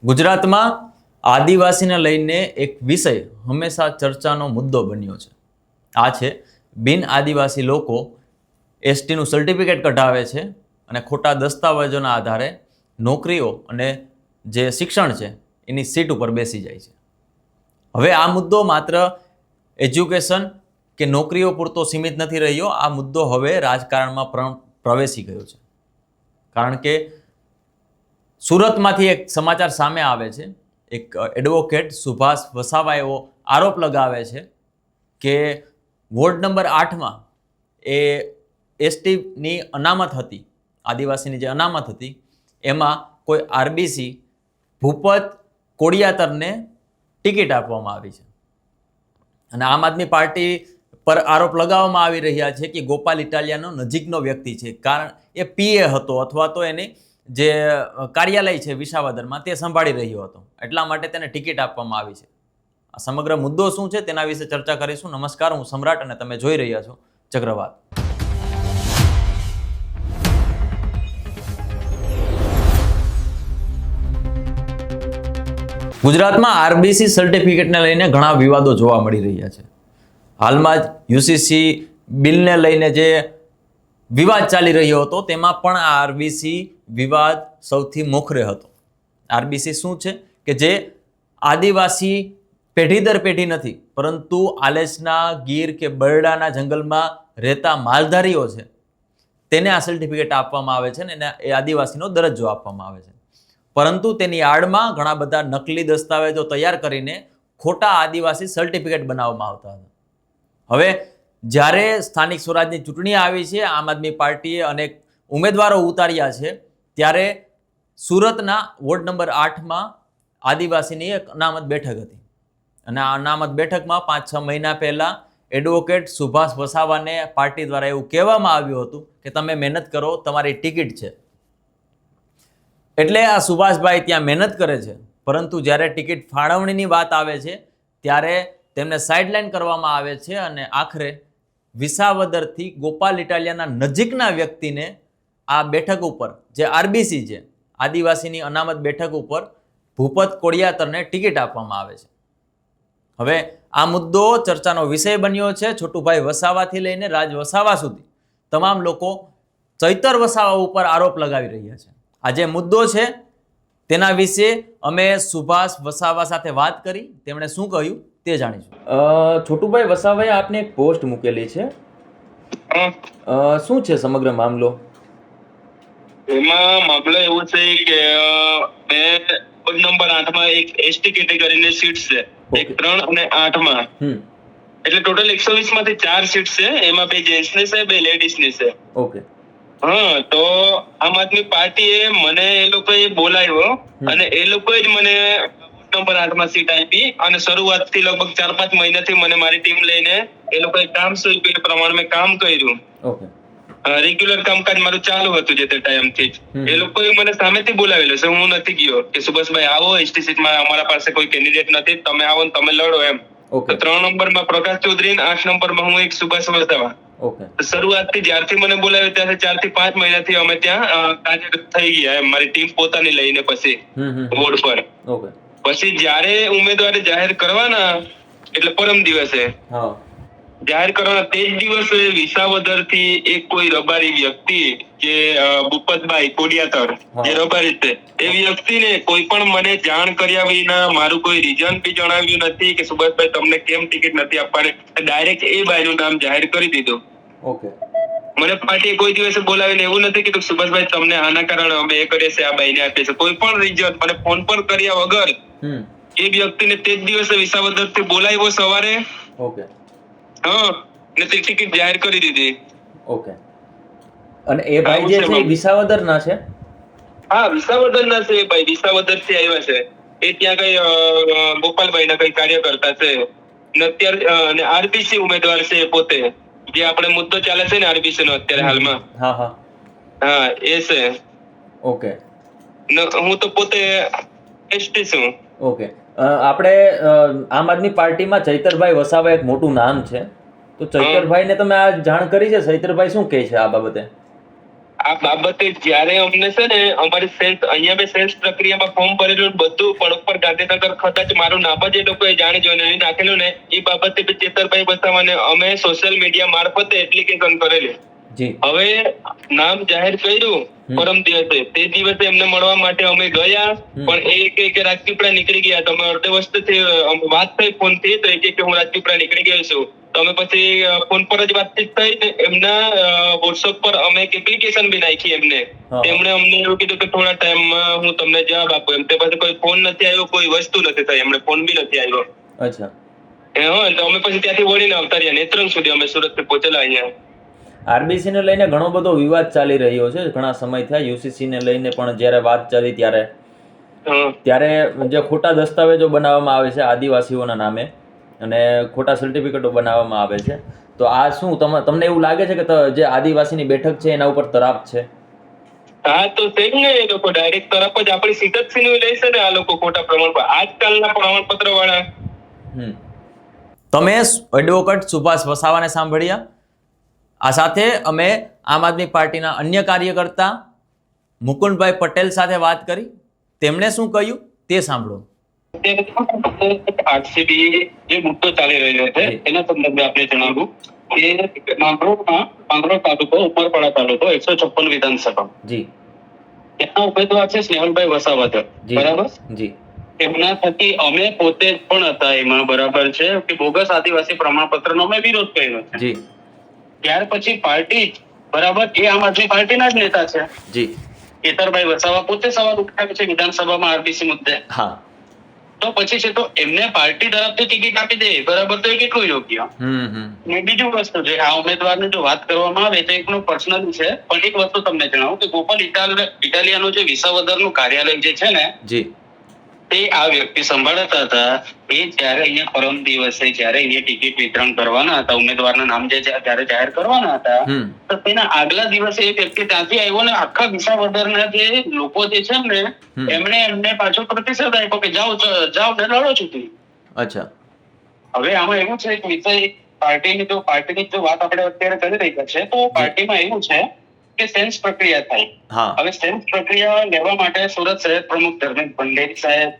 ગુજરાતમાં આદિવાસીને લઈને એક વિષય હંમેશા ચર્ચાનો મુદ્દો બન્યો છે. આ છે બિન આદિવાસી લોકો એસટીનું સર્ટિફિકેટ કઢાવે છે અને ખોટા દસ્તાવેજોના આધારે નોકરીઓ અને જે શિક્ષણ છે એની સીટ ઉપર બેસી જાય છે. હવે આ મુદ્દો માત્ર એજ્યુકેશન કે નોકરીઓ પૂરતો સીમિત નથી રહ્યો. આ મુદ્દો હવે રાજકારણમાં પ્રવેશી ગયો છે. કારણ કે સુરતમાંથી એક સમાચાર સામે આવે છે. એક એડવોકેટ સુભાષ વસાવા એવો આરોપ લગાવે છે કે વોર્ડ નંબર 8માં એ એસટીની અનામત હતી, આદિવાસીની જે અનામત હતી, એમાં કોઈ આરબીસી ભૂપત કોડિયાતરને ટિકિટ આપવામાં આવી છે. અને આમ આદમી પાર્ટી પર આરોપ લગાવવામાં આવી રહ્યા છે કે ગોપાલ ઇટાલિયાનો નજીકનો વ્યક્તિ છે, કારણ એ પીએ હતો અથવા તો એની જે કાર્યાલય છે વિસાવદરમાં તે સંભાળી રહ્યો હતો, એટલા માટે તેને ટિકિટ આપવામાં આવી છે. આ સમગ્ર મુદ્દો શું છે તેના વિશે ચર્ચા કરીશું. નમસ્કાર, હું સમ્રાટ અને તમે જોઈ રહ્યા છો ચક્રવાત. ગુજરાતમાં આરબીસી સર્ટિફિકેટને લઈને ઘણા વિવાદો જોવા મળી રહ્યા છે. હાલમાં જ યુસીસી બિલને લઈને જે વિવાદ ચાલી રહ્યો હતો તેમાં પણ આ આરબીસી વિવાદ સૌથી મોખરે હતો. આરબીસી શું છે કે જે આદિવાસી પેઢી દર પેઢી નથી, પરંતુ આલેચના, ગીર કે બરડાના જંગલમાં રહેતા માલધારીઓ છે તેને આ સર્ટિફિકેટ આપવામાં આવે છે ને એ આદિવાસીનો દરજ્જો આપવામાં આવે છે. પરંતુ તેની આડમાં ઘણા બધા નકલી દસ્તાવેજો તૈયાર કરીને ખોટા આદિવાસી સર્ટિફિકેટ બનાવવામાં આવતા હતા. હવે જ્યારે સ્થાનિક સ્વરાજની ચૂંટણી આવી છે, આમ આદમી પાર્ટીએ અનેક ઉમેદવારો ઉતાર્યા છે, ત્યારે સુરતના વોર્ડ નંબર 8માં આદિવાસીની એક અનામત બેઠક હતી. અને આ અનામત બેઠકમાં 5-6 મહિના પહેલા એડવોકેટ સુભાષ વસાવાને પાર્ટી દ્વારા એવું કહેવામાં આવ્યું હતું કે તમે મહેનત કરો, તમારી ટિકિટ છે. એટલે આ સુભાષભાઈ ત્યાં મહેનત કરે છે, પરંતુ જ્યારે ટિકિટ ફાળવણીની વાત આવે છે ત્યારે તેમને સાઇડલાઇન કરવામાં આવે છે અને આખરે વિસાવદરથી ગોપાલ ઇટાલિયાના નજીકના વ્યક્તિને આ બેઠક ઉપર, જે આરબીસી છે, આદિવાસીની અનામત બેઠક ઉપર ભૂપત કોડિયાતરને ટિકિટ આપવામાં આવે છે. હવે આ મુદ્દો ચર્ચાનો વિષય બન્યો છે. છોટુભાઈ વસાવાથી લઈને રાજ વસાવા સુધી તમામ લોકો ચૈતર વસાવા ઉપર આરોપ લગાવી રહ્યા છે. આ જે મુદ્દો છે તેના વિશે અમે સુભાષ વસાવા સાથે વાત કરી, તેમણે શું કહ્યું તે જાણીશું. છોટુભાઈ વસાવાએ આપને એક પોસ્ટ મૂકેલી છે, શું છે સમગ્ર મામલો? એમાં મામલો એવો છે કે બે વોર્ડ નંબર 8 માં એક એસટી કેટેગરીની સીટ છે, એક 3 અને 8 માં. એટલે ટોટલ 120 માંથી 4 સીટ છે, એમાં 2 જેન્ટ્સ ની છે, 2 લેડીઝ ની છે. ઓકે. હા, તો આમ આદમી પાર્ટીએ મને એ લોકોએ બોલાવ્યો અને એ લોકોએ જ મને નંબર 8 માં સીટ આપી અને શરૂઆતથી લગભગ 4-5 મહિનાથી મને મારી ટીમ લઈને એ લોકોએ કામ સોંપ્યું એ પ્રમાણે મેં કામ કર્યું. ઓકે. રેગ્યુલર કામકાજ મારું ચાલુ હતું જે તે ટાઈમથી જ. એ લોકોએ મને સામેથી બોલાવેલો છે, હું નથી ગયો કે સુભાષભાઈ આવો, એસટી સીટમાં અમારા પાસે કોઈ કેન્ડિડેટ નથી, તમે આવો ને તમે લડો એમ. તો 3 નંબરમાં પ્રકાશ ચૌધરી ને 8 નંબરમાં હું એક સુભાષ વસાવા. ઓકે. શરૂઆતથી જ્યારથી મને બોલાવ્યો ત્યારથી 4 થી 5 મહિનાથી અમે ત્યાં કાર્યરત થઈ ગયા એમ, મારી ટીમ પોતાની લઈને પછી બોર્ડ પર. ઓકે. પછી જ્યારે ઉમેદવારી જાહેર કરવાના એટલે પરમ દિવસે જાહેર કરવાના તે જ દિવસે વિસાવદર થી એક કોઈ રબારી વ્યક્તિ જે ભૂપતભાઈ કોડિયાતર જે રબારી છે એ વ્યક્તિને કોઈ પણ મને જાણ કર્યા વિના મારું કોઈ રીઝન બી જણાવ્યું નથી કે સુભાષભાઈ તમને કેમ ટિકિટ નથી આપવાની, ડાયરેક્ટ એ ભાઈનું નામ જાહેર કરી દીધું. ઓકે. મને પાર્ટીએ કોઈ દિવસે બોલાવીને એવું નથી કીધું સુભાષભાઈ તમને આના કારણે અમે એ કરીએ છીએ, આ બાઈને આપીએ છીએ. કોઈ પણ રીઝન મને ફોન પર કર્યા વગર એ વ્યક્તિને તે જ દિવસે વિસાવદર થી બોલાવ્યો સવારે. ઓકે. હા, ને તે ટિકિટ જાહેર કરી દીધી. ઓકે. અને એ ભાઈ જે છે વિસાવદરના છે? હા, વિસાવદરના છે એ ભાઈ, વિસાવદર થી આવ્યા છે. એ ત્યાં કઈ ગોપાલભાઈ ના કઈ કાર્યકર્તા છે ને અત્યારે આરબીસી ઉમેદવાર છે પોતે, જે આપણે મુદ્દો ચાલે છે ને આરબીસી નો અત્યારે હાલમાં. હા, એ છે. ઓકે. હું તો પોતે એસટી છું. ઓકે. આપણે આમ આદમી પાર્ટીમાં ચૈતરભાઈ વસાવા એક મોટું નામ છે, તો ચૈતરભાઈને તમે આ જાણ કરી છે? ચૈતરભાઈ શું કહે છે આ બાબતે? આ બાબતે જ્યારે અમને છે ને અમારી સેલ્સ અહીંયા મેં સેલ્સ પ્રક્રિયામાં ફોર્મ ભરેલું બધું પણ ઉપર ગાંધીનગર કદાચ મારું નામ જ એ લોકોએ જાણી જોઈને અહીં નાખેલું ને એ બાબતે બી ચેતરભાઈ વસાવાને અમે સોશિયલ મીડિયા મારફતે એપ્લિકેશન કરેલી. હવે નામ જાહેર કર્યું પરમ દિવસે, તે દિવસે એમને મળવા માટે અમે ગયા, પણ એ કે રાજપીપળા નીકળી ગયા. તમે અડધે વસ્તુથી વાત થઈ ફોન થી, તો એ કે હું રાજપીપળા નીકળી ગયો છું. તો અમે પછી ફોન પર જ વાતચીત થઈ ને એમના વોટ્સઅપ પર અમે એક એપ્લિકેશન બી નાખી એમને. તેમણે અમને એવું કીધું કે થોડા ટાઈમમાં હું તમને જવાબ આપું એમ. તે પછી કોઈ ફોન નથી આવ્યો, કોઈ વસ્તુ નથી થઈ, એમને ફોન બી નથી આવ્યો. અચ્છા. તો અમે પછી ત્યાંથી વળીને આવતા રહ્યા નેત્રંગ સુધી, અમે સુરત થી પહોંચેલા અહીંયા. આરબીસી ને લઈને ઘણો બધો વિવાદ ચાલી રહ્યો છે ઘણા સમય થયા. યુસીસી ને લઈને પણ જ્યારે વાત ચાલી ત્યારે જે ખોટા દસ્તાવેજો બનાવવામાં આવે છે આદિવાસીઓના નામે અને ખોટા સર્ટિફિકેટો બનાવવામાં આવે છે, તો આ શું તમને એવું લાગે છે કે જે આદિવાસીની બેઠક છે એના ઉપર તરાપ છે? હા, તો છે જ ને. એ લોકો ડાયરેક્ટ તરફ જ આપણી સીટ જ છીનવી લે છે ને આ લોકો ખોટા પ્રમાણપત્ર, આજકાલના પ્રમાણપત્ર વાળા. તમે એડવોકેટ સુભાષ વસાવાને સાંભળ્યા. આ સાથે અમે આમ આદમી પાર્ટીના અન્ય કાર્યકર્તા મુકુંદભાઈ પટેલ સાથે વાત કરી. તેમણે શું કહ્યું તે સાંભળો. આરસીબી જે મુદ્દો ચાલી રહ્યો છે એના સંદર્ભે આપણે જણાવ્યું કે માંગરોળ તાલુકો, ઉમરપાડા તાલુકો, 156 વિધાનસભા, એના ઉમેદવાર છે સ્નેહલભાઈ વસાવા, બરાબર? એમના થકી અમે પોતે પણ હતા એમાં, બરાબર છે, કે બોગસ આદિવાસી પ્રમાણપત્રનો અમે વિરોધ કર્યો છે. ત્યાર પછી પાર્ટી, બરાબર, એ આમ આદમી પાર્ટીના જ નેતા છે કેતરભાઈ વસાવા, પોતે સવાલ ઉઠાવે છે વિધાનસભામાં આરબીસી મુદ્દે. તો પછી છે તો એમને પાર્ટી તરફથી ટિકિટ આપી દે, બરાબર, તો એ કેટલું યોગ્ય? ને બીજું વસ્તુ છે, આ ઉમેદવારની જો વાત કરવામાં આવે તો એકનું પર્સનલ છે, પણ એક વસ્તુ તમને જણાવું કે ગોપાલ ઇટાલિયાનું જે વિસાવદરનું કાર્યાલય જે છે ને, તે આ વ્યક્તિ સંભાળતા હતા. એ જયારે અહીંયા પરમ દિવસે જયારે અહીંયા ટિકિટ વિતરણ કરવાના હતા, ઉમેદવારના નામ જે જયારે જાહેર કરવાના હતા, તો તેના આગલા દિવસે એ વ્યક્તિ ત્યાંથી આવ્યો ને આખા વિસાવદરના જે લોકો જે છે ને એમને પાછો પ્રતિસાદ આપ્યો કે જાઓ ને લડો ચૂંટણી. અચ્છા. હવે આમાં એવું છે કે વિષય પાર્ટીની જો વાત આપણે અત્યારે કરી રહ્યા છે, તો પાર્ટીમાં એવું છે કે સેન્સ પ્રક્રિયા થાય. હવે સેન્સ પ્રક્રિયા લેવા માટે સુરત શહેર પ્રમુખ ધર્મેન્દ્ર પંડેર સાહેબ,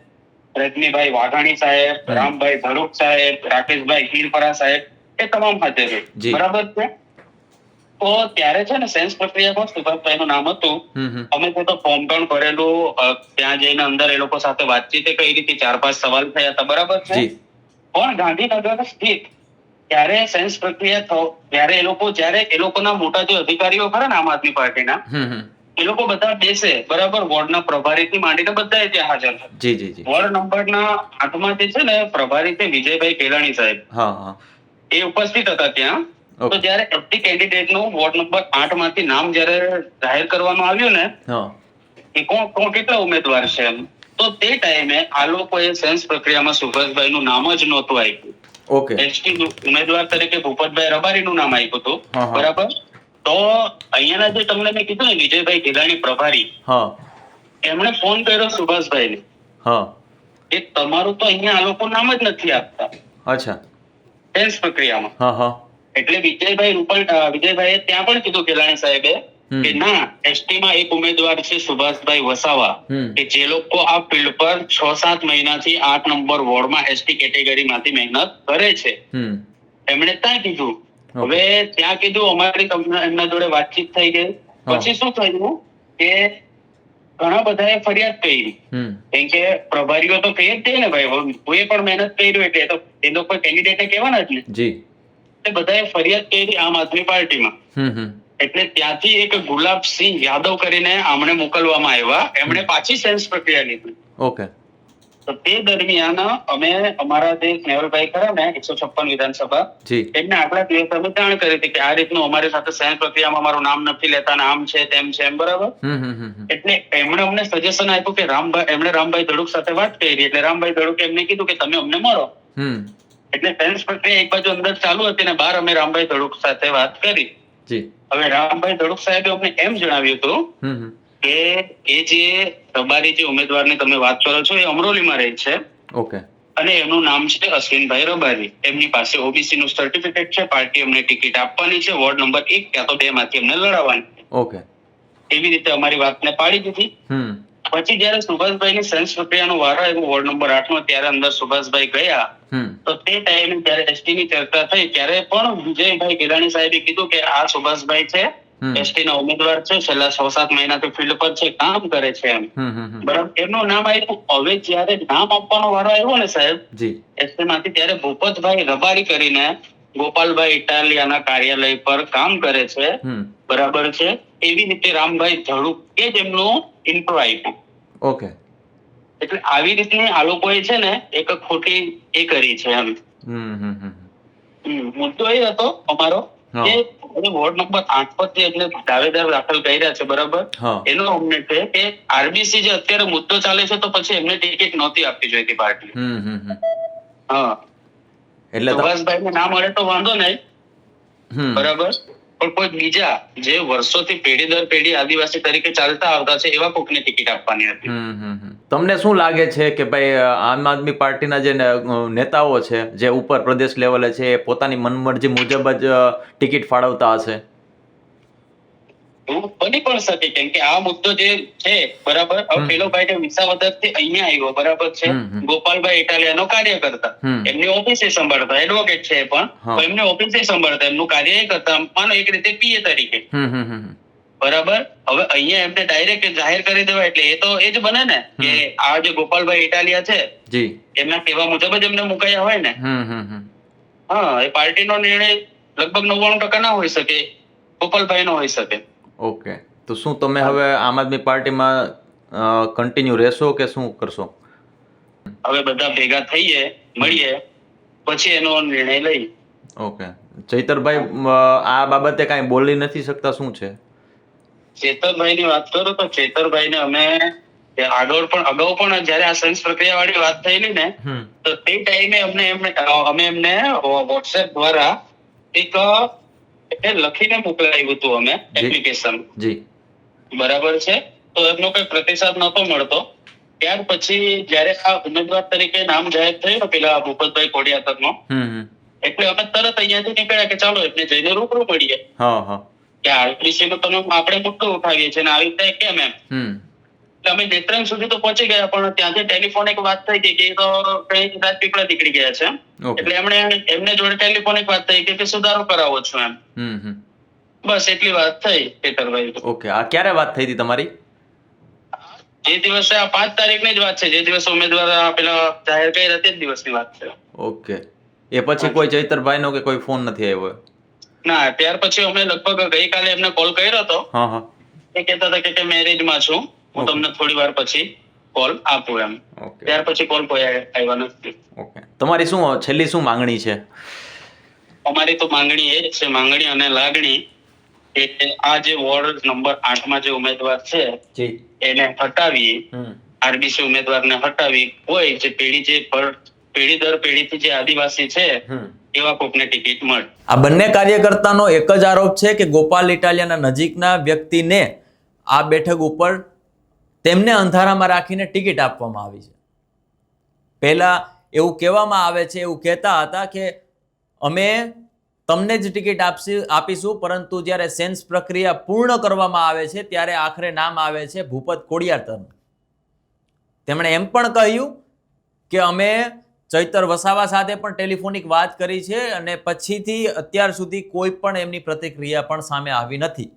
રજનીભાઈ વાઘાણી સાહેબ, રામભાઈ ભરૂચ સાહેબ, રાકેશભાઈ હીરપરા સાહેબ, એ તમામ હાજર, બરાબર છે. તો ત્યારે છે ને સેન્સ પ્રક્રિયામાં સુભાષભાઈ નું નામ હતું. અમે તો ફોર્મ પણ ભરેલું, ત્યાં જઈને અંદર એ લોકો સાથે વાતચીત કરી હતી, 4-5 સવાલ થયા હતા, બરાબર છે. પણ ગાંધીનગર સ્થિત ત્યારે સેન્સ પ્રક્રિયા ત્યારે એ લોકોના મોટા જે અધિકારીઓ ખરા ને આમ આદમી પાર્ટીના, એ લોકો બધા બેસે, બરાબર, વોર્ડના પ્રભારીથી માંડીને બધા ત્યાં હાજર છે. વોર્ડ નંબરના 8માં જે છે ને પ્રભારી છે વિજયભાઈ કેલાણી સાહેબ, એ ઉપસ્થિત હતા ત્યાં. તો જયારે એફટી કેન્ડિડેટ નું વોર્ડ નંબર 8 માંથી નામ જયારે જાહેર કરવામાં આવ્યું ને કે કોણ કેટલા ઉમેદવાર છે એમ, તો તે ટાઈમે આ લોકોએ સેન્સ પ્રક્રિયામાં સુભાષભાઈ નું નામ જ નહોતું આપ્યું. એસટી ઉમેદવાર તરીકે ભૂપતભાઈ રબારી નું નામ આપ્યું હતું, બરાબર. તો અહીંયાના જે તમને મેં કીધું ને વિજયભાઈ કેલાણી પ્રભારી, એમણે ફોન કર્યો સુભાષભાઈ ને કે તમારું તો અહીંયા આ લોકો નામ જ નથી આપતા. અચ્છા. સેન્સ પ્રક્રિયામાં. એટલે વિજયભાઈએ ત્યાં પણ કીધું કેલાણી સાહેબે કે ના, એસટી માં એક ઉમેદવાર છે સુભાષભાઈ વસાવા, કે જે લોકો આ ફિલ્ડ પર 6-7 મહિનાથી 8 નંબર વોર્ડમાં એસટી કેટેગરીમાંથી મહેનત કરે છે. એમણે ત્યાં કીધું. હવે ત્યાં કીધું અમારી એમના જોડે વાતચીત થઈ ગઈ. પછી શું થયું કે ઘણા બધાએ ફરિયાદ કરી, કેમ કે પ્રભારીઓ તો કહી જ દે ને ભાઈ, કોઈએ પણ મહેનત કર્યું એટલે તો એ લોકો કેન્ડિડેટને કહેવાના જ ને. બધાએ ફરિયાદ કરી આમ આદમી પાર્ટીમાં. એટલે ત્યાંથી એક ગુલાબસિંહ યાદવ કરીને આમણે મોકલવામાં આવ્યા. એમણે પાછી સેન્સ પ્રક્રિયા લીધી. તો તે દરમિયાન અમે અમારા જે સ્નેહલભાઈ ખરા ને 156 વિધાનસભા, એમને આગલા દિવસે અમે જાણ કરી હતી કે આ રીતનું અમારી સાથે સેન્સ પ્રક્રિયામાં અમારું નામ નથી લેતા, આમ છે તેમ છે એમ, બરાબર. એટલે એમણે અમને સજેશન આપ્યું કે રામભાઈ ધડુક સાથે વાત કરી. એટલે રામભાઈ ધડુકે એમને કીધું કે તમે અમને મળો. એટલે સેન્સ પ્રક્રિયા એક બાજુ અંદર ચાલુ હતી ને બહાર અમે રામભાઈ ધડુક સાથે વાત કરી. હવે રામભાઈ ધડુક સાહેબે અમને એમ જણાવ્યું હતું કે એ જે રબારી જે ઉમેદવારની તમે વાત કરો છો એ અમરોલીમાં રહે છે. અને એમનું નામ છે અશ્વિનભાઈ રબારી. એમની પાસે ઓબીસી નું સર્ટિફિકેટ છે. પાર્ટી એમને ટિકિટ આપવાની છે વોર્ડ નંબર 1 ક્યાં તો 2 માંથી એમને લડાવવાની. એવી રીતે અમારી વાતને પાડી દીધી. પછી જયારે સુભાષભાઈની સેન્સ પ્રક્રિયાનો વારો આવ્યો વોર્ડ નંબર 8 નો, ત્યારે અંદર સુભાષભાઈ ગયા. તો તે ટાઈમે જયારે એસટી ની ચર્ચા થઈ ત્યારે પણ વિજયભાઈ ગેલાણી સાહેબે કીધું કે આ સુભાષભાઈ છે, એસટી ના ઉમેદવાર છે, છેલ્લા 6-7 મહિનાથી ફિલ્ડ પર છે, કામ કરે છે એમ. બરાબર, એમનું નામ આવ્યું. હવે જયારે નામ આપવાનો વારો આવ્યો ને સાહેબ એસટી માંથી, ત્યારે ભૂપતભાઈ રબારી કરીને ગોપાલભાઈ ઇટાલિયાના કાર્યાલય પર કામ કરે છે. બરાબર છે. એવી રીતે રામભાઈ ધડુકે જ એમનું ઇન્ટ્રો આપ્યું. ઓકે. એટલે આવી રીતની આ લોકોએ છે ને એક ખોટી એ કરી છે એમ. મુદ્દો એ હતો અમારો કે વોર્ડ નંબર 8 પર જે એટલે દાવેદાર દાખલ કર્યા છે, બરાબર, એનો અમને છે કે આરબીસી જે અત્યારે મુદ્દો ચાલે છે, તો પછી એમને ટિકિટ નહોતી આપવી જોઈતી પાર્ટી. હા, એટલે સુભાષભાઈ ને ના મળે તો વાંધો નહીં, બરાબર, પણ કોઈ બીજા જે વર્ષોથી પેઢી દર પેઢી આદિવાસી તરીકે ચાલતા આવતા છે એવા કોકને ટિકિટ આપવાની હતી. તમને શું લાગે છે કે ભાઈ આમ આદમી પાર્ટીના જે નેતાઓ છે, જે ઉપર પ્રદેશ લેવલે છે, એ પોતાની મનમરજી મુજબ જ ટિકિટ ફાળવતા હશે? એવું બની પણ શકે, કેમ કે આ મુદ્દો જે છે, બરાબર, હવે પેલો ભાઈ વિસાવદર થી અહીંયા આવ્યો, બરાબર છે, ગોપાલભાઈ ઇટાલિયાનો કાર્ય કરતા, એમની ઓફિસે સંભાળતા, એડવોકેટ છે પણ એમની ઓફિસે સંભાળતા, એમનું કાર્ય એ કરતા, માનો એક રીતે પીએ તરીકે, બરાબર. હવે અહીંયા એમને ડાયરેક્ટ જાહેર કરી દેવાય એટલે એ તો એ જ બને ને કે આ જે ગોપાલભાઈ ઇટાલિયા છે એમના કહેવા મુજબ જ એમને મુકાયા હોય ને. હા, એ પાર્ટીનો નિર્ણય લગભગ 99% ના હોઈ શકે, ગોપાલભાઈ નો હોઈ શકે. ઓકે, તો શું તમે હવે આમ આદમી પાર્ટીમાં કન્ટિન્યુ રહેશો કે શું કરશો? હવે બધા ભેગા થઈએ, મળીએ, પછી એનો નિર્ણય લઈ. ઓકે. ચૈતરભાઈ આ બાબતે કાંઈ બોલી નથી શકતા, શું છે? ચેતરભાઈ ની વાત કરું તો ચેતરભાઈ ને અમે અગાઉ પણ જયારે આ સેન્સ પ્રક્રિયા વાળી વાત થયેલી ને, તો તે ટાઈમે અમે એમને વોટ્સએપ દ્વારા એક લખીને મોકલાવ્યું હતું અમે એપ્લિકેશન, બરાબર છે. તો એમનો કઈ પ્રતિસાદ નતો મળતો. ત્યાર પછી જયારે આ ઉમેદવાર તરીકે નામ જાહેર થયું પેલા ભૂપતભાઈ કોડિયાતર નો, એટલે અમે તરત અહીંયાથી નીકળ્યા કે ચાલો એટલે જઈને રૂબરૂ મળીએ કે આરબીસી નો તમે આપણે મુદ્દો ઉઠાવીએ છીએ ને આવી રીતે કેમ એમ. એટલે અમે નેત્રંગ સુધી તો પહોંચી ગયા, પણ ત્યાંથી ટેલિફોનિક વાત થઈ ગઈ કે તો કઈ રાજપીપળા નીકળી ગયા છે. એટલે એમને જોડે ટેલિફોનિક વાત થઈ કે સુધારો કરાવો છો એમ. બસ એટલી વાત થઈ ચેતરભાઈ. ઓકે. આ ક્યારે વાત થઈ હતી તમારી? જે દિવસે આ 5 તારીખની જ વાત છે, જે દિવસે ઉમેદવાર પેલા જાહેર કર્યા તે જ દિવસની વાત છે. ઓકે. એ પછી કોઈ ચૈતરભાઈ નો કે કોઈ ફોન નથી આવ્યો? ના, ત્યાર પછી અમે લગભગ ગઈકાલે એમને કોલ કર્યો હતો. એ કહેતા હતા કે મેરેજમાં છું, હું તમને થોડી વાર પછી કોલ આપું એમ. ત્યાર પછી કોલ કોઈ આવ્યો નથી. ઓકે. તમારી શું છેલ્લી શું માંગણી છે? અમારી તો માંગણી એ જ છે, માંગણી અને લાગણી, કે આ જે વોર્ડ નંબર 8 માં જે ઉમેદવાર છે એને હટાવી, આરબીસી ઉમેદવારને હટાવી, કોઈ જે પેઢી દર પેઢીથી જે આદિવાસી છે એવા કોકને ટિકિટ મળે. આ બંને કાર્યકર્તાનો એક જ આરોપ છે કે ગોપાલ ઇટાલિયાના નજીકના વ્યક્તિને આ બેઠક ઉપર તેમને અંધારામાં રાખીને ટિકિટ આપવામાં આવી છે. પહેલા એવું કહેવામાં આવે છે, એવું કહેતા હતા કે અમે તમને જ ટિકિટ આપીશું, પરંતુ જ્યારે સેન્સ પ્રક્રિયા પૂર્ણ કરવામાં આવે છે ત્યારે આખરે નામ આવે છે ભૂપત કોડિયાતરનું. તેમણે એમ પણ કહ્યું કે અમે ચૈતર વસાવા સાથે પણ ટેલિફોનિક વાત કરી છે અને પછીથી અત્યાર સુધી કોઈ પણ એમની પ્રતિક્રિયા પણ સામે આવી નથી.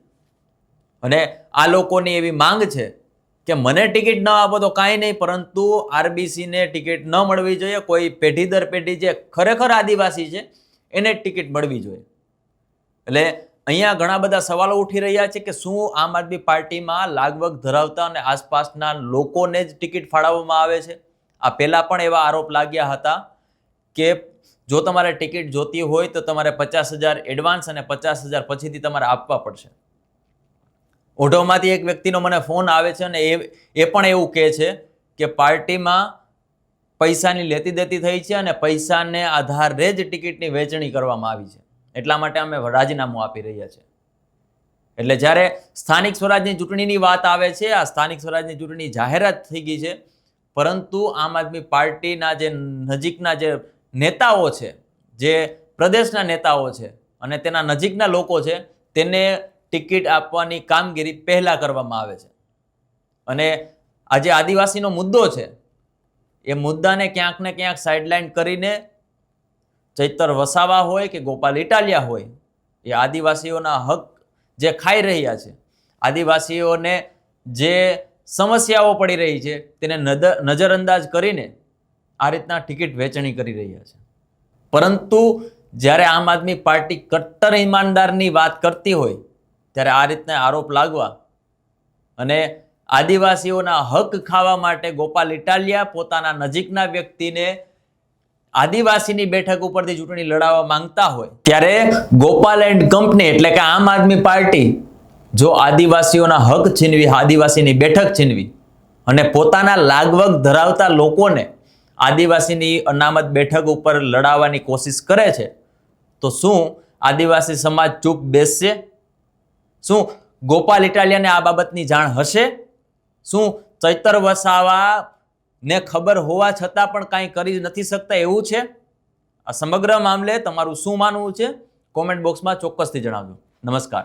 અને આ લોકોની એવી માંગ છે કે મને ટિકિટ ન આપો તો કાંઈ નહીં, પરંતુ આરબીસીને ટિકિટ ન મળવી જોઈએ. કોઈ પેઢી દર પેઢી જે ખરેખર આદિવાસી છે એને ટિકિટ મળવી જોઈએ. એટલે અહીંયા ઘણા બધા સવાલો ઉઠી રહ્યા છે કે શું આમ આદમી પાર્ટીમાં લાગવગ ધરાવતા અને આસપાસના લોકોને જ ટિકિટ ફાળવવામાં આવે છે? આ પહેલા પણ એવા આરોપ લાગ્યા હતા કે જો તમારે ટિકિટ જોતી હોય તો તમારે 50,000 એડવાન્સ અને 50,000 પછીથી તમારે આપવા પડશે. ઓઢવમાંથી એક વ્યક્તિનો મને ફોન આવે છે અને એ પણ એવું કહે છે કે પાર્ટીમાં પૈસાની લેતી દેતી થઈ છે અને પૈસાને આધારે જ ટિકિટની વહેંચણી કરવામાં આવી છે, એટલા માટે અમે રાજીનામું આપી રહ્યા છીએ. એટલે જ્યારે સ્થાનિક સ્વરાજની ચૂંટણીની વાત આવે છે, આ સ્થાનિક સ્વરાજની ચૂંટણી જાહેરાત થઈ ગઈ છે, પરંતુ આમ આદમી પાર્ટીના જે નજીકના જે નેતાઓ છે, જે પ્રદેશના નેતાઓ છે અને તેના નજીકના લોકો છે, તેને ટિકિટ આપવાની કામગીરી પહેલા કરવામાં આવે છે. અને આજે આદિવાસીનો મુદ્દો છે એ મુદ્દાને ક્યાંક ને ક્યાંક સાઇડલાઇન કરીને ચૈતર વસાવા હોય કે ગોપાલ ઇટાલિયા હોય એ આદિવાસીઓના હક જે ખાઈ રહ્યા છે, આદિવાસીઓને જે સમસ્યાઓ પડી રહી છે તેને નજરઅંદાજ કરીને આ રીતના ટિકિટ વહેંચણી કરી રહ્યા છે. પરંતુ જ્યારે આમ આદમી પાર્ટી કટ્ટર ઈમાનદારની વાત કરતી હોય ત્યારે આ રીતના આરોપ લાગવા અને આદિવાસીઓના હક ખાવા માટે ગોપાલ ઇટાલિયા પોતાના નજીકના વ્યક્તિને આદિવાસીની બેઠક ઉપરથી ચૂંટણી લડાવવા માંગતા હોય ત્યારે ગોપાલ એન્ડ કંપની એટલે કે આમ આદમી પાર્ટી જો આદિવાસીઓના હક છીનવી, આદિવાસીની બેઠક છીનવી અને પોતાના લાગવગ ધરાવતા લોકોને આદિવાસીની અનામત બેઠક ઉપર લડાવવાની કોશિશ કરે છે તો શું આદિવાસી સમાજ ચૂપ બેસશે? શું ગોપાલ ઇટાલિયાને આ બાબતની જાણ હશે? શું ચૈતર વસાવાને ખબર હોવા છતાં પણ કાંઈ કરી નથી શકતા એવું છે? આ સમગ્ર મામલે તમારું શું માનવું છે? કોમેન્ટ બોક્સમાં ચોક્કસથી જણાવજો. નમસ્કાર.